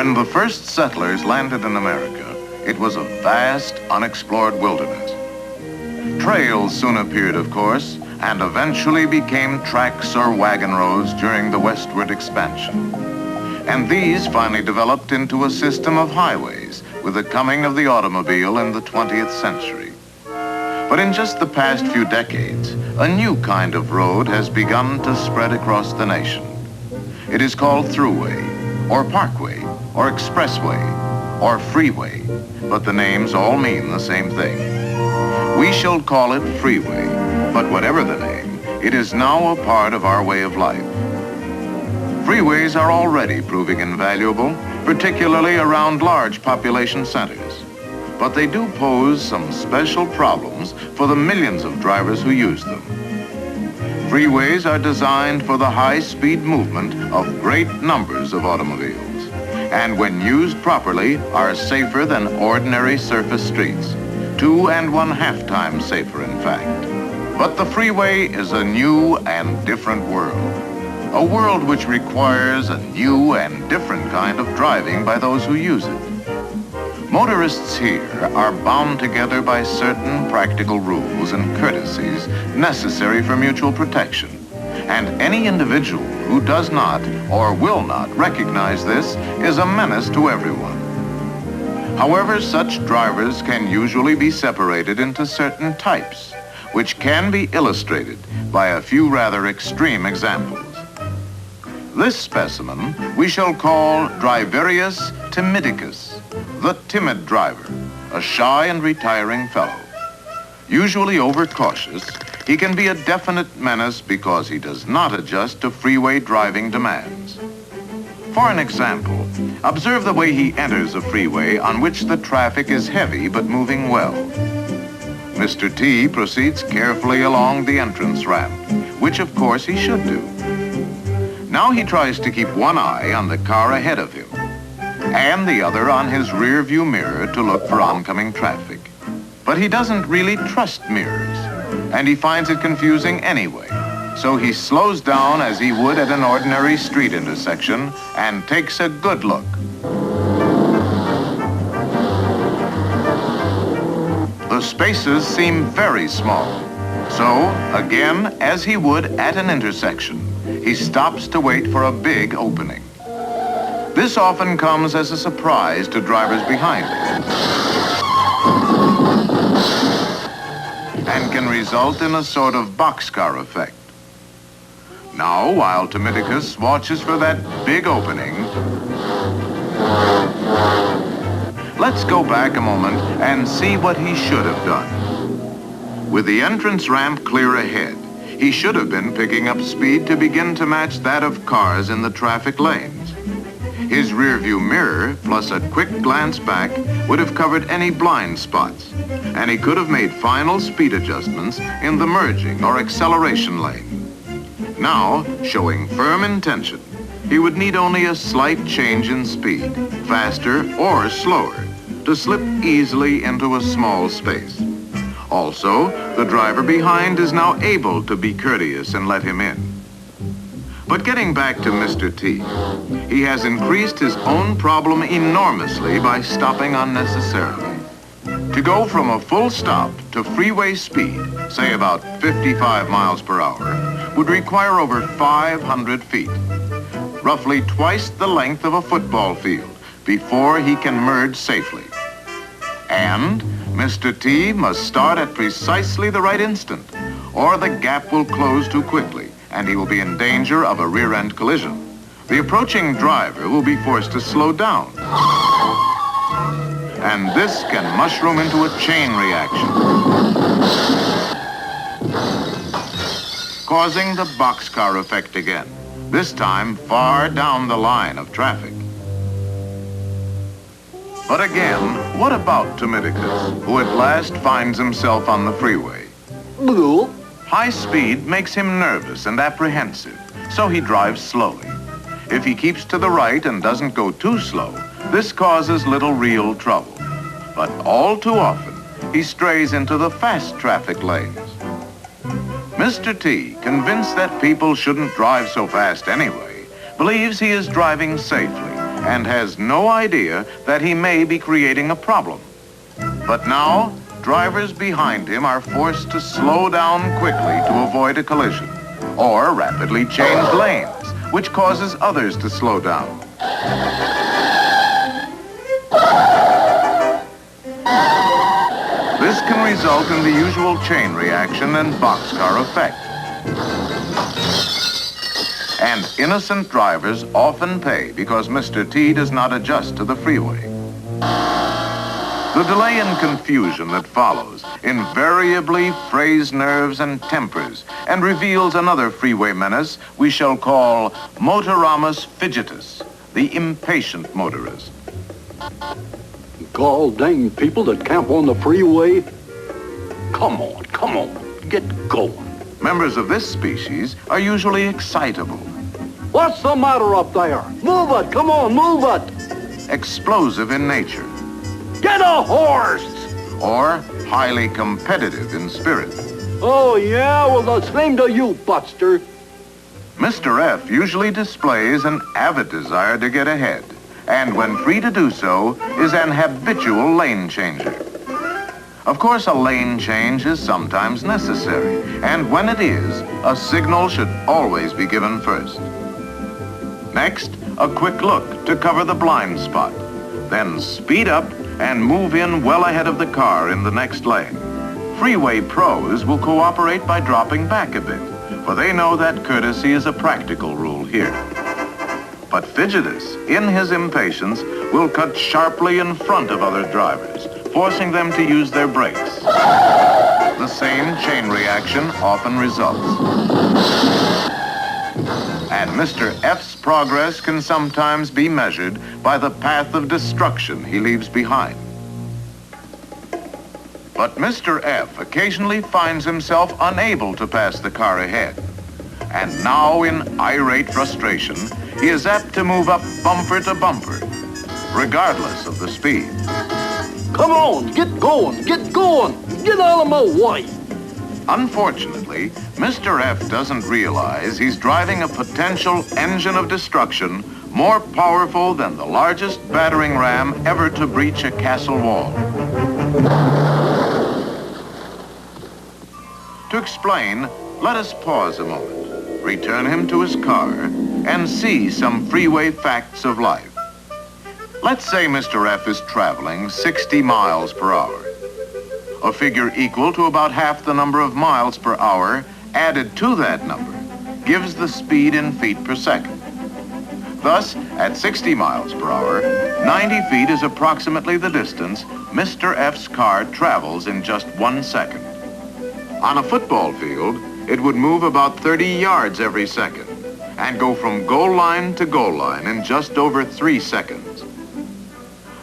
When the first settlers landed in America, it was a vast, unexplored wilderness. Trails soon appeared, of course, and eventually became tracks or wagon roads during the westward expansion. And these finally developed into a system of highways with the coming of the automobile in the 20th century. But in just the past few decades, a new kind of road has begun to spread across the nation. It is called thruway, or parkway, or expressway, or freeway, but the names all mean the same thing. We shall call it freeway, but whatever the name, it is now a part of our way of life. Freeways are already proving invaluable, particularly around large population centers. But they do pose some special problems for the millions of drivers who use them. Freeways are designed for the high-speed movement of great numbers of automobiles, and when used properly, are safer than ordinary surface streets. 2.5 times safer, in fact. But the freeway is a new and different world. A world which requires a new and different kind of driving by those who use it. Motorists here are bound together by certain practical rules and courtesies necessary for mutual protection. And any individual who does not or will not recognize this is a menace to everyone. However, such drivers can usually be separated into certain types, which can be illustrated by a few rather extreme examples. This specimen we shall call Driverius timidicus, the timid driver, a shy and retiring fellow. Usually overcautious, he can be a definite menace because he does not adjust to freeway driving demands. For an example, observe the way he enters a freeway on which the traffic is heavy but moving well. Mr. T proceeds carefully along the entrance ramp, which of course he should do. Now he tries to keep one eye on the car ahead of him, and the other on his rear view mirror to look for oncoming traffic. But he doesn't really trust mirrors, and he finds it confusing anyway. So he slows down as he would at an ordinary street intersection and takes a good look. The spaces seem very small. So, again, as he would at an intersection, he stops to wait for a big opening. This often comes as a surprise to drivers behind him and can result in a sort of boxcar effect. Now, while Timidicus watches for that big opening, let's go back a moment and see what he should have done. With the entrance ramp clear ahead, he should have been picking up speed to begin to match that of cars in the traffic lanes. His rear view mirror, plus a quick glance back, would have covered any blind spots, and he could have made final speed adjustments in the merging or acceleration lane. Now, showing firm intention, he would need only a slight change in speed, faster or slower, to slip easily into a small space. Also, the driver behind is now able to be courteous and let him in. But getting back to Mr. T, he has increased his own problem enormously by stopping unnecessarily. To go from a full stop to freeway speed, say about 55 miles per hour, would require over 500 feet, roughly twice the length of a football field, before he can merge safely. And Mr. T must start at precisely the right instant, or the gap will close too quickly, and he will be in danger of a rear-end collision. The approaching driver will be forced to slow down. And this can mushroom into a chain reaction, causing the boxcar effect again, this time far down the line of traffic. But again, what about Timidicus, who at last finds himself on the freeway? High speed makes him nervous and apprehensive, so he drives slowly. If he keeps to the right and doesn't go too slow, this causes little real trouble. But all too often, he strays into the fast traffic lanes. Mr. T, convinced that people shouldn't drive so fast anyway, believes he is driving safely and has no idea that he may be creating a problem. But now, drivers behind him are forced to slow down quickly to avoid a collision, or rapidly change lanes, which causes others to slow down. This can result in the usual chain reaction and boxcar effect. And innocent drivers often pay because Mr. T does not adjust to the freeway. The delay and confusion that follows invariably frays nerves and tempers and reveals another freeway menace we shall call Motoramus fidgetus, the impatient motorist. Gall dang people that camp on the freeway. Come on, get going. Members of this species are usually excitable. What's the matter up there? Move it, come on, move it. Explosive in nature. Get a horse. Or highly competitive in spirit. Oh, yeah? Well, the same to you, Buster. Mr. F usually displays an avid desire to get ahead, and when free to do so, is an habitual lane changer. Of course, a lane change is sometimes necessary, and when it is, a signal should always be given first. Next, a quick look to cover the blind spot. Then speed up and move in well ahead of the car in the next lane. Freeway pros will cooperate by dropping back a bit, for they know that courtesy is a practical rule here. But Fidgetus, in his impatience, will cut sharply in front of other drivers, forcing them to use their brakes. The same chain reaction often results. And Mr. F's progress can sometimes be measured by the path of destruction he leaves behind. But Mr. F occasionally finds himself unable to pass the car ahead. And now, in irate frustration, he is apt to move up bumper to bumper, regardless of the speed. Come on, get going, get out of my way. Unfortunately, Mr. F doesn't realize he's driving a potential engine of destruction more powerful than the largest battering ram ever to breach a castle wall. To explain, let us pause a moment, return him to his car, and see some freeway facts of life. Let's say Mr. F is traveling 60 miles per hour. A figure equal to about half the number of miles per hour added to that number gives the speed in feet per second. Thus, at 60 miles per hour, 90 feet is approximately the distance Mr. F's car travels in just 1 second. On a football field, it would move about 30 yards every second and go from goal line to goal line in just over 3 seconds.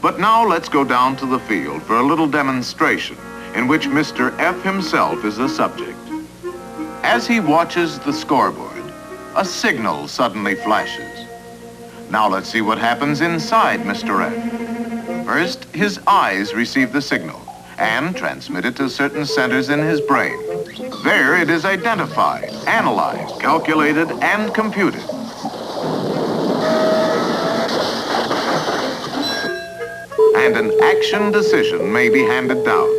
But now let's go down to the field for a little demonstration in which Mr. F himself is the subject. As he watches the scoreboard, a signal suddenly flashes. Now let's see what happens inside Mr. F. First, his eyes receive the signal and transmit it to certain centers in his brain. There it is identified, analyzed, calculated, and computed. And an action decision may be handed down.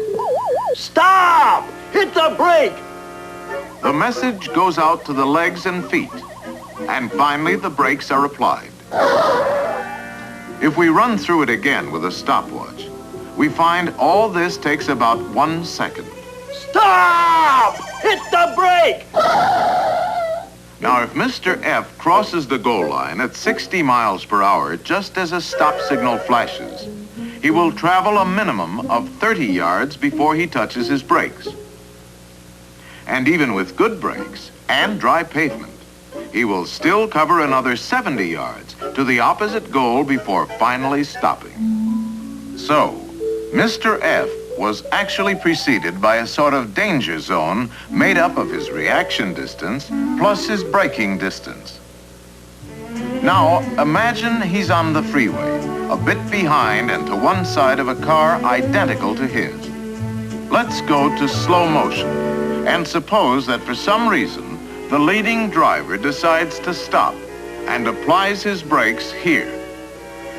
Stop! Hit the brake! The message goes out to the legs and feet, and finally the brakes are applied. If we run through it again with a stopwatch, we find all this takes about 1 second. Stop! Hit the brake! Now, if Mr. F crosses the goal line at 60 miles per hour just as a stop signal flashes, he will travel a minimum of 30 yards before he touches his brakes. And even with good brakes and dry pavement, he will still cover another 70 yards to the opposite goal before finally stopping. So, Mr. F was actually preceded by a sort of danger zone made up of his reaction distance plus his braking distance. Now, imagine he's on the freeway, a bit behind and to one side of a car identical to his. Let's go to slow motion and suppose that for some reason, the leading driver decides to stop and applies his brakes here.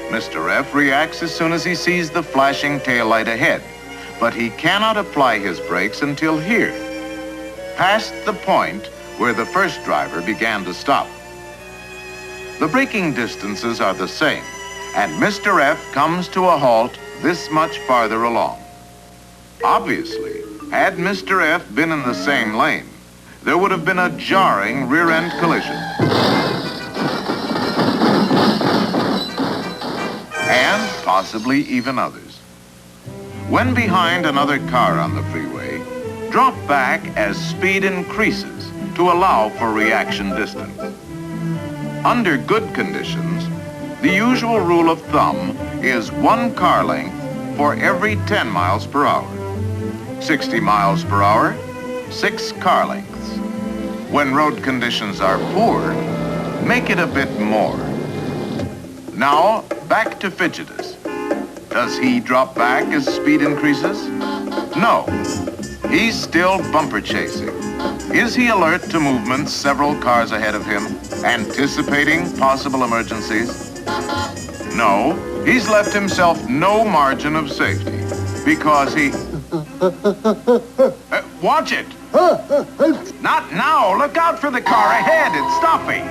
Mr. F reacts as soon as he sees the flashing taillight ahead, but he cannot apply his brakes until here, past the point where the first driver began to stop. The braking distances are the same, and Mr. F comes to a halt this much farther along. Obviously, had Mr. F been in the same lane, there would have been a jarring rear-end collision. And possibly even others. When behind another car on the freeway, drop back as speed increases to allow for reaction distance. Under good conditions, the usual rule of thumb is 1 car length for every 10 miles per hour. 60 miles per hour, 6 car lengths. When road conditions are poor, make it a bit more. Now, back to Fidgetus. Does he drop back as speed increases? No. He's still bumper chasing. Is he alert to movements several cars ahead of him, anticipating possible emergencies? No, he's left himself no margin of safety because he... watch it! Not now! Look out for the car ahead! It's stopping!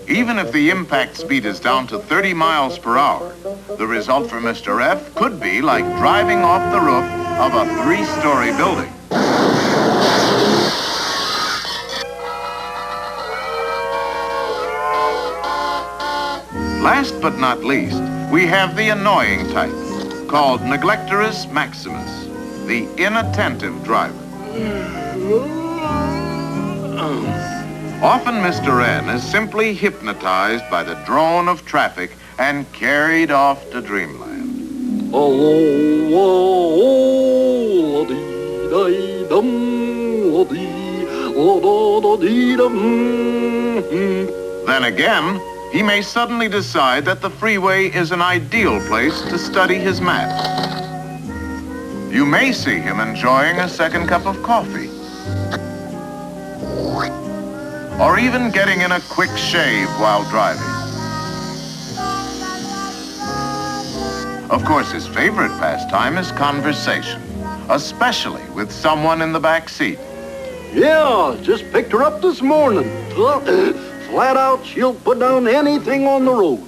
Even if the impact speed is down to 30 miles per hour, the result for Mr. F could be like driving off the roof of a 3-story building. Last but not least, we have the annoying type, called Neglectorus Maximus, the inattentive driver. Often Mr. N is simply hypnotized by the drone of traffic and carried off to dreamland. Then again, he may suddenly decide that the freeway is an ideal place to study his maps. You may see him enjoying a second cup of coffee, or even getting in a quick shave while driving. Of course, his favorite pastime is conversation, especially with someone in the back seat. Yeah, just picked her up this morning. Flat out, she'll put down anything on the road.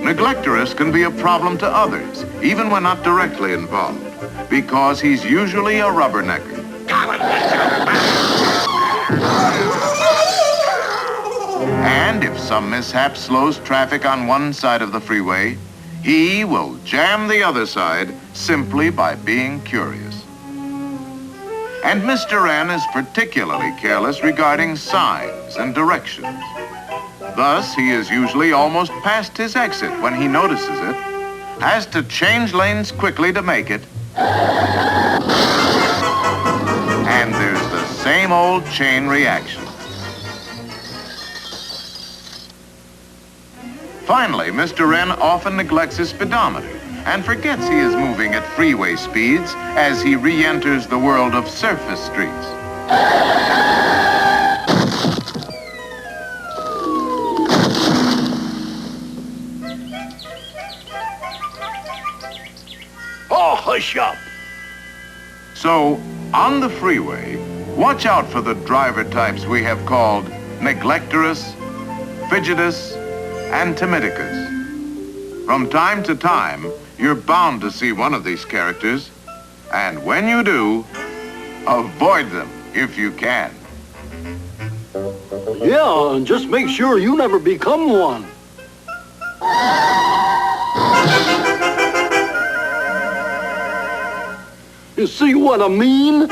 Neglectorus can be a problem to others, even when not directly involved, because he's usually a rubbernecker. And if some mishap slows traffic on one side of the freeway, he will jam the other side simply by being curious. And Mr. N is particularly careless regarding signs and directions. Thus, he is usually almost past his exit when he notices it, has to change lanes quickly to make it, and there's the same old chain reaction. Finally, Mr. N often neglects his speedometer and forgets he is moving at freeway speeds as he re-enters the world of surface streets. Oh, hush up! So, on the freeway, watch out for the driver types we have called Neglectorus, Fidgetus, and Timidicus. From time to time, you're bound to see one of these characters, and when you do, avoid them if you can. Yeah, and just make sure you never become one. You see what I mean?